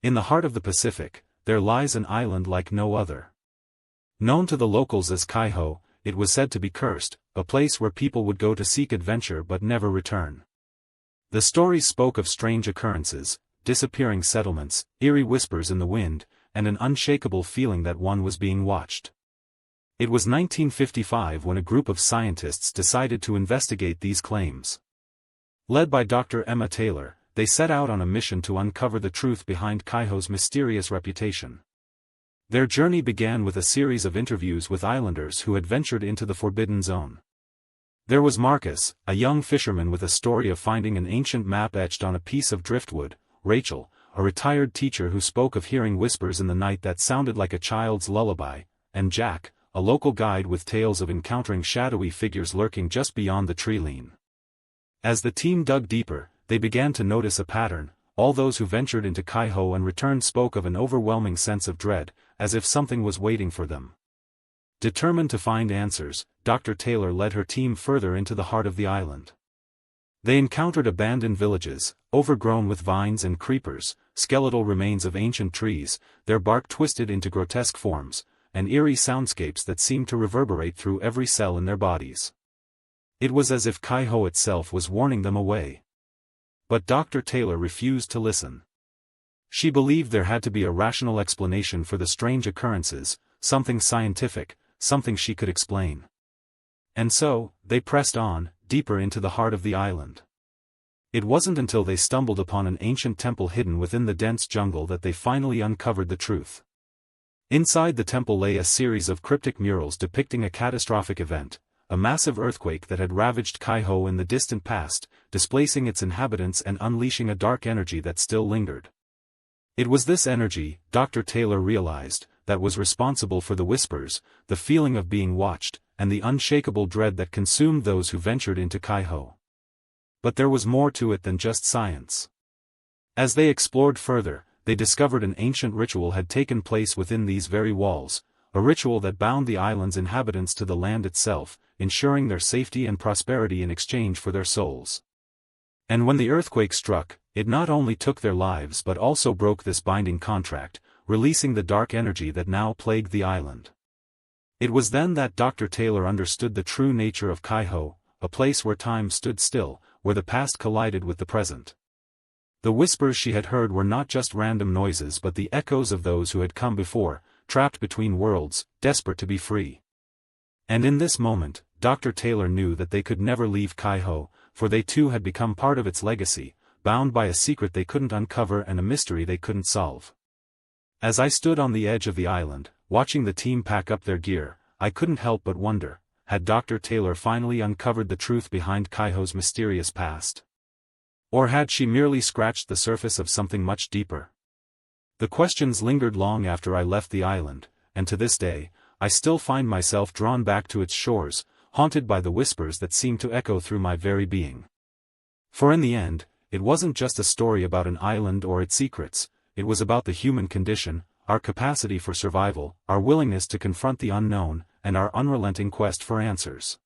In the heart of the Pacific, there lies an island like no other. Known to the locals as Kaiho, it was said to be cursed, a place where people would go to seek adventure but never return. The stories spoke of strange occurrences, disappearing settlements, eerie whispers in the wind, and an unshakable feeling that one was being watched. It was 1955 when a group of scientists decided to investigate these claims. Led by Dr. Emma Taylor, they set out on a mission to uncover the truth behind Kaiho's mysterious reputation. Their journey began with a series of interviews with islanders who had ventured into the forbidden zone. There was Marcus, a young fisherman with a story of finding an ancient map etched on a piece of driftwood, Rachel, a retired teacher who spoke of hearing whispers in the night that sounded like a child's lullaby, and Jack, a local guide with tales of encountering shadowy figures lurking just beyond the tree line. As the team dug deeper, they began to notice a pattern. All those who ventured into Kaiho and returned spoke of an overwhelming sense of dread, as if something was waiting for them. Determined to find answers, Dr. Taylor led her team further into the heart of the island. They encountered abandoned villages, overgrown with vines and creepers, skeletal remains of ancient trees, their bark twisted into grotesque forms, and eerie soundscapes that seemed to reverberate through every cell in their bodies. It was as if Kaiho itself was warning them away. But Dr. Taylor refused to listen. She believed there had to be a rational explanation for the strange occurrences, something scientific, something she could explain. And so, they pressed on, deeper into the heart of the island. It wasn't until they stumbled upon an ancient temple hidden within the dense jungle that they finally uncovered the truth. Inside the temple lay a series of cryptic murals depicting a catastrophic event, a massive earthquake that had ravaged Kaiho in the distant past, displacing its inhabitants and unleashing a dark energy that still lingered. It was this energy, Dr. Taylor realized, that was responsible for the whispers, the feeling of being watched, and the unshakable dread that consumed those who ventured into Kaiho. But there was more to it than just science. As they explored further, they discovered an ancient ritual had taken place within these very walls, a ritual that bound the island's inhabitants to the land itself, ensuring their safety and prosperity in exchange for their souls. And when the earthquake struck, it not only took their lives but also broke this binding contract, releasing the dark energy that now plagued the island. It was then that Dr. Taylor understood the true nature of Kaiho, a place where time stood still, where the past collided with the present. The whispers she had heard were not just random noises but the echoes of those who had come before, trapped between worlds, desperate to be free. And in this moment, Dr. Taylor knew that they could never leave Kaiho, for they too had become part of its legacy, bound by a secret they couldn't uncover and a mystery they couldn't solve. As I stood on the edge of the island, watching the team pack up their gear, I couldn't help but wonder, had Dr. Taylor finally uncovered the truth behind Kaiho's mysterious past? Or had she merely scratched the surface of something much deeper? The questions lingered long after I left the island, and to this day, I still find myself drawn back to its shores, haunted by the whispers that seem to echo through my very being. For in the end, it wasn't just a story about an island or its secrets, it was about the human condition, our capacity for survival, our willingness to confront the unknown, and our unrelenting quest for answers.